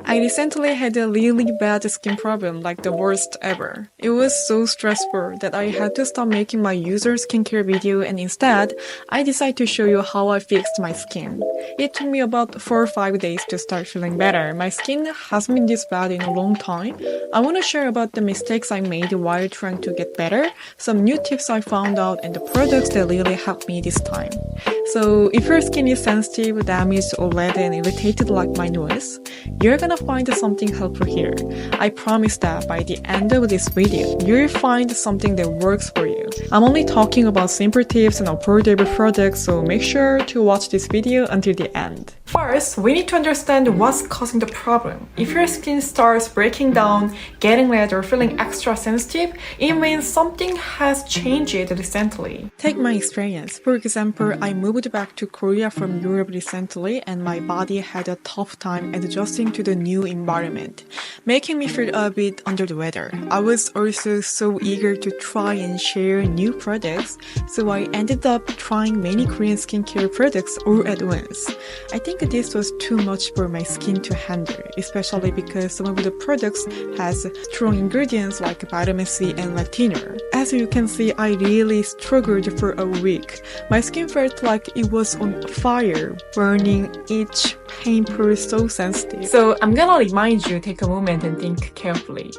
I recently had a really bad skin problem, like the worst ever. It was so stressful that I had to stop making my user skincare video, and instead, I decided to show you how I fixed my skin. It took me about 4 or 5 days to start feeling better. My skin hasn't been this bad in a long time. I want to share about the mistakes I made while trying to get better, some new tips I found out, and the products that really helped me this time. So if your skin is sensitive, damaged, or red and irritated like mine was, you're gonna find something helpful here. I promise that by the end of this video, you'll find something that works for you. I'm only talking about simple tips and affordable products, so make sure to watch this video until the end. First, we need to understand what's causing the problem. If your skin starts breaking down, getting red, or feeling extra sensitive, it means something has changed recently. Take my experience. For example, I moved back to Korea from Europe recently, and my body had a tough time adjusting to the new environment, making me feel a bit under the weather. I was also so eager to try and share new products, so I ended up trying many Korean skincare products all at once. I think this was too much for my skin to handle, especially because some of the products has strong ingredients like vitamin C and retinol. As you can see, I really struggled for a week. My skin felt like it was on fire, burning, itch, painful, so sensitive. So I'm gonna remind you, take a moment and think carefully.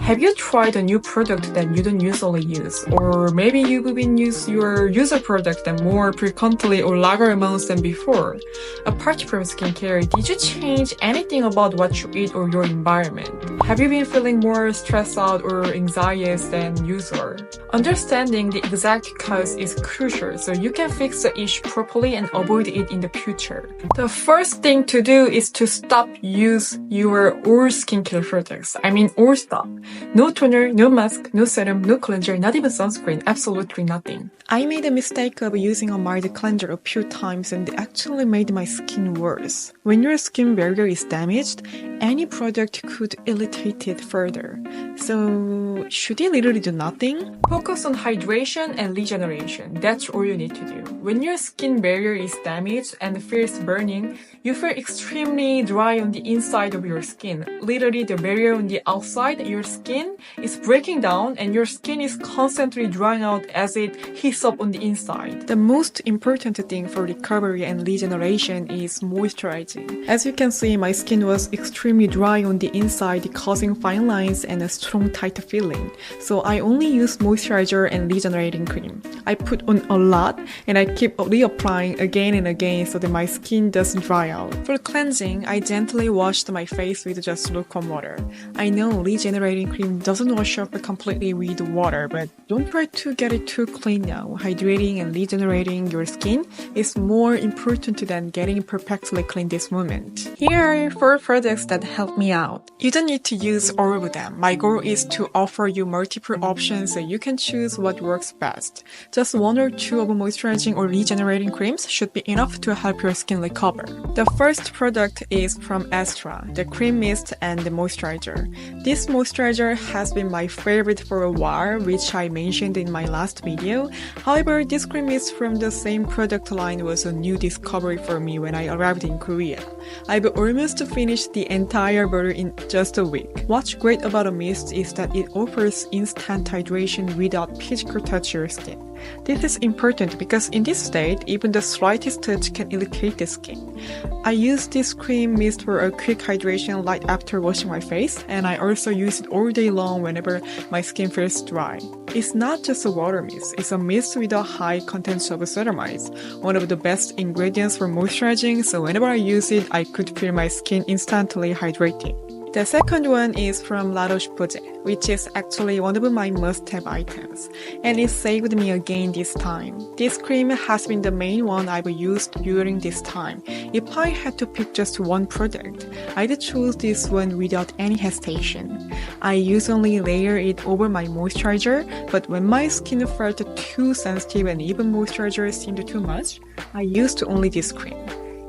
Have you tried a new product that you don't usually use? Or maybe you've been using your user product that more frequently or larger amounts than before. Apart from skincare, did you change anything about what you eat or your environment? Have you been feeling more stressed out or anxious than usual? Understanding the exact cause is crucial so you can fix the issue properly and avoid it in the future. The first thing to do is to stop use your all skincare products. I mean all stop. No toner, no mask, no serum, no cleanser, not even sunscreen, absolutely nothing. I made a mistake of using a mild cleanser a few times and it actually made my skin worse. When your skin barrier is damaged, any product could irritate it further. So, should you literally do nothing? Focus on hydration and regeneration. That's all you need to do. When your skin barrier is damaged and feels burning, you feel extremely dry on the inside of your skin. Literally, the barrier on the outside, your skin is breaking down and your skin is constantly drying out as it heats up on the inside. The most important thing for recovery and regeneration is moisturizing. As you can see, my skin was extremely dry on the inside, causing fine lines and a strong tight feeling. So I only use moisturizer and regenerating cream. I put on a lot and I keep reapplying again and again so that my skin doesn't dry out. For cleansing, I gently washed my face with just lukewarm water. I know regenerating cream doesn't wash up completely with water, but don't try to get it too clean now. Hydrating and regenerating your skin is more important than getting perfectly clean this moment. Here are 4 products that help me out. You don't need to use all of them. My goal is to offer you multiple options so you can choose what works best. Just 1 or 2 of moisturizing or regenerating creams should be enough to help your skin recover. The first product is from Astra, the cream mist and the moisturizer. This moisturizer has been my favorite for a while, which I mentioned in my last video. However, this cream mist from the same product line was a new discovery for me when I arrived in Korea. I've almost finished the entire bottle in just a week. What's great about a mist is that it offers instant hydration without physical touch to your skin. This is important because in this state, even the slightest touch can irritate the skin. I use this cream mist for a quick hydration right after washing my face, and I also use it all day long whenever my skin feels dry. It's not just a water mist, it's a mist with a high content of ceramides, one of the best ingredients for moisturizing, so whenever I use it, I could feel my skin instantly hydrated. The second one is from La Roche-Posay, which is actually one of my must-have items, and it saved me again this time. This cream has been the main one I've used during this time. If I had to pick just one product, I'd choose this one without any hesitation. I usually layer it over my moisturizer, but when my skin felt too sensitive and even moisturizer seemed too much, I used only this cream.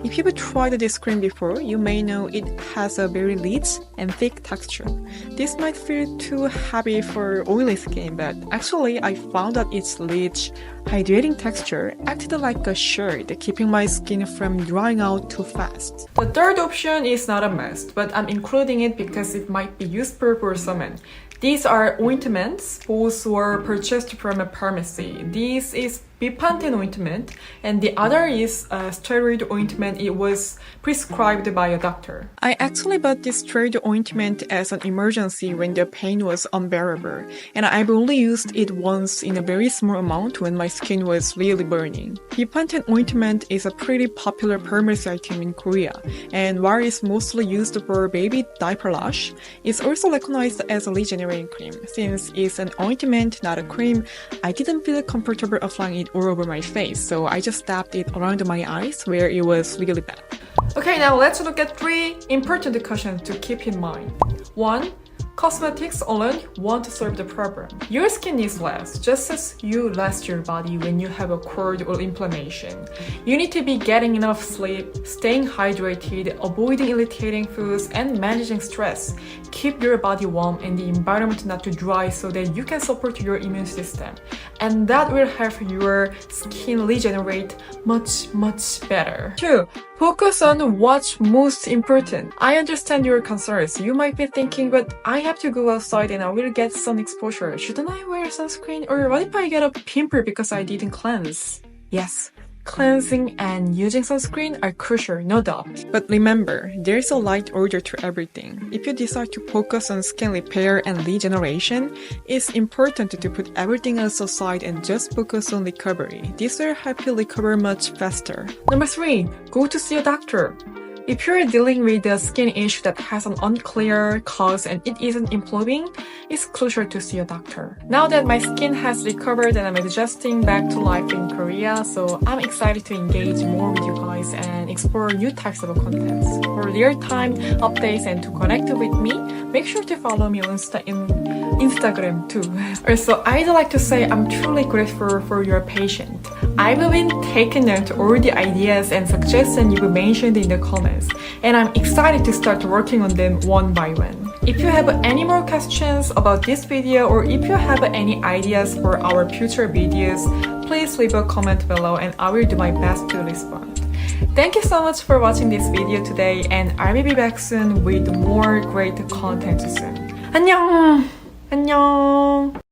If you've tried this cream before, you may know it has a very rich and thick texture. This might feel too heavy for oily skin, but actually I found that its rich, hydrating texture acted like a shield, keeping my skin from drying out too fast. The third option is not a must, but I'm including it because it might be useful for someone. These are ointments. Both were purchased from a pharmacy. This is Bepanthen ointment, and the other is a steroid ointment. It was prescribed by a doctor. I actually bought this steroid ointment as an emergency when the pain was unbearable, and I've only used it once in a very small amount when my skin was really burning. Bepanthen ointment is a pretty popular pharmacy item in Korea, and while it's mostly used for baby diaper rash, it's also recognized as a regenerating cream. Since it's an ointment, not a cream, I didn't feel comfortable applying it all over my face, so I just dabbed it around my eyes where it was really bad. Okay, now let's look at 3 important cautions to keep in mind. 1. Cosmetics alone won't solve the problem. Your skin needs rest, just as you rest your body when you have a cold or inflammation. You need to be getting enough sleep, staying hydrated, avoiding irritating foods, and managing stress. Keep your body warm and the environment not too dry so that you can support your immune system. And that will help your skin regenerate much better. 2. Focus on what's most important. I understand your concerns. You might be thinking, but I have to go outside and I will get sun exposure. Shouldn't I wear sunscreen? Or what if I get a pimple because I didn't cleanse? Yes, cleansing and using sunscreen are crucial, no doubt. But remember, there's a right order to everything. If you decide to focus on skin repair and regeneration, it's important to put everything else aside and just focus on recovery. This will help you recover much faster. Number 3, go to see a doctor. If you're dealing with a skin issue that has an unclear cause and it isn't improving, it's crucial to see a doctor. Now that my skin has recovered and I'm adjusting back to life in Korea, so I'm excited to engage more with you guys and explore new types of contents. For real-time updates and to connect with me, make sure to follow me on Instagram too. Also, I'd like to say I'm truly grateful for your patience. I've been taking note of all the ideas and suggestions you've mentioned in the comments, and I'm excited to start working on them one by one. If you have any more questions about this video or if you have any ideas for our future videos, please leave a comment below and I will do my best to respond. Thank you so much for watching this video today, and I will be back soon with more great content soon. 안녕! 안녕!